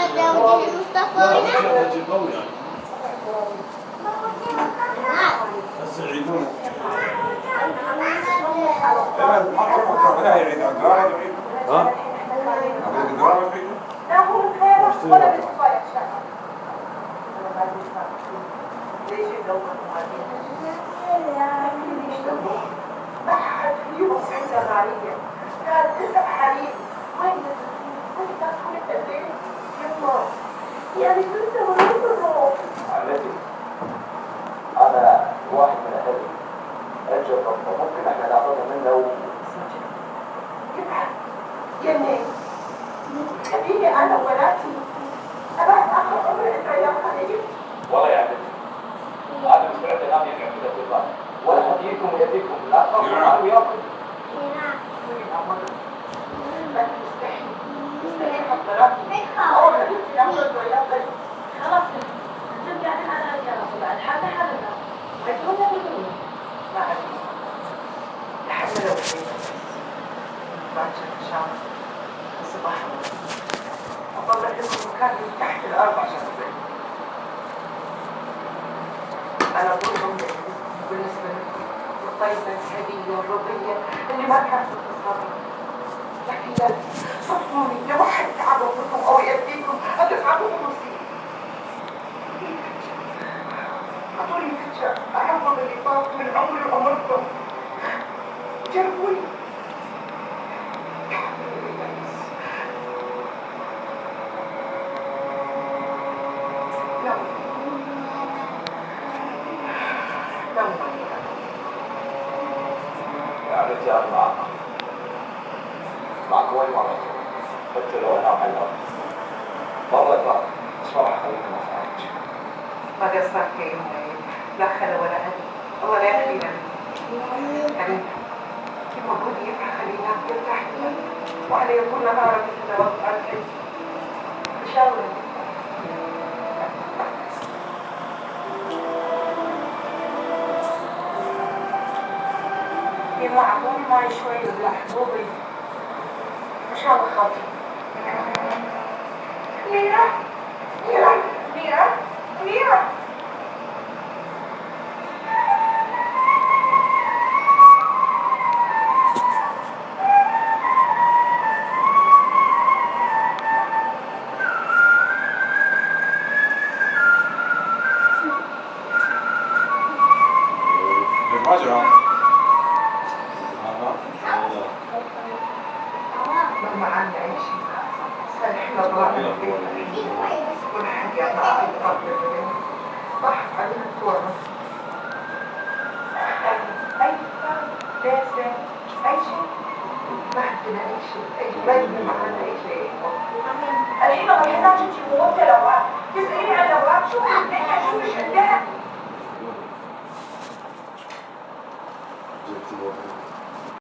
زوجي مصطفى هنا؟ قوي يعني. بس يعيدون. ها؟ بعد يوم عندها غالية قال 9 حريم وين كنت أدخل البيت يما يعني كنت مرة عمتي أنا واحد من أهلي أجل ربنا ممكن إحنا ناخذها منه يبحث يمي خليني أنا وولادي أبعد آخر عمري أنت يا خليل والله يا عمتي أنا مستعد أنام يقعد كذا في الباب ولا هديكم ويديكم لا تخافوا معه وياكل ما تستحي تستحي حضراتي أول ما جبت ناخذ وياك خلاص ترجع لحالها يا رب بعد حالها حالنا ما يكون ما أدري لحد لو باكر إن شاء الله الصباح أطلع لكم مكان من تحت الأرض عشان أبعد أنا أقول بالنسبة لكم الطيبة الهدية الرضية اللي ما كانت تتصرف لكن لا صدقوني لو واحد تعرضكم أو يأذيكم أدفعكم فلوسي أعطوني فكرة أعظم اللي طاف من عمري وعمركم جربوني لا لا يا عمتي أنا معك وين مرة حتى لو أنا على الأرض مرة صراحة خليكم أخرج ما قصرت يا أمي لا خلا ولا هدي الله لا يخلينا حبيبي كما قلت يبقى خلينا يرتاح وعلى يكون نهارك تتوقع الحج إن شاء الله يا معقول ماي شوي ولا حبوبي إن شاء الله خاطر ميرا ميرا ميرا ميرا الحين رايحين نمشي موت لوعات تسأليني عن لوعات شو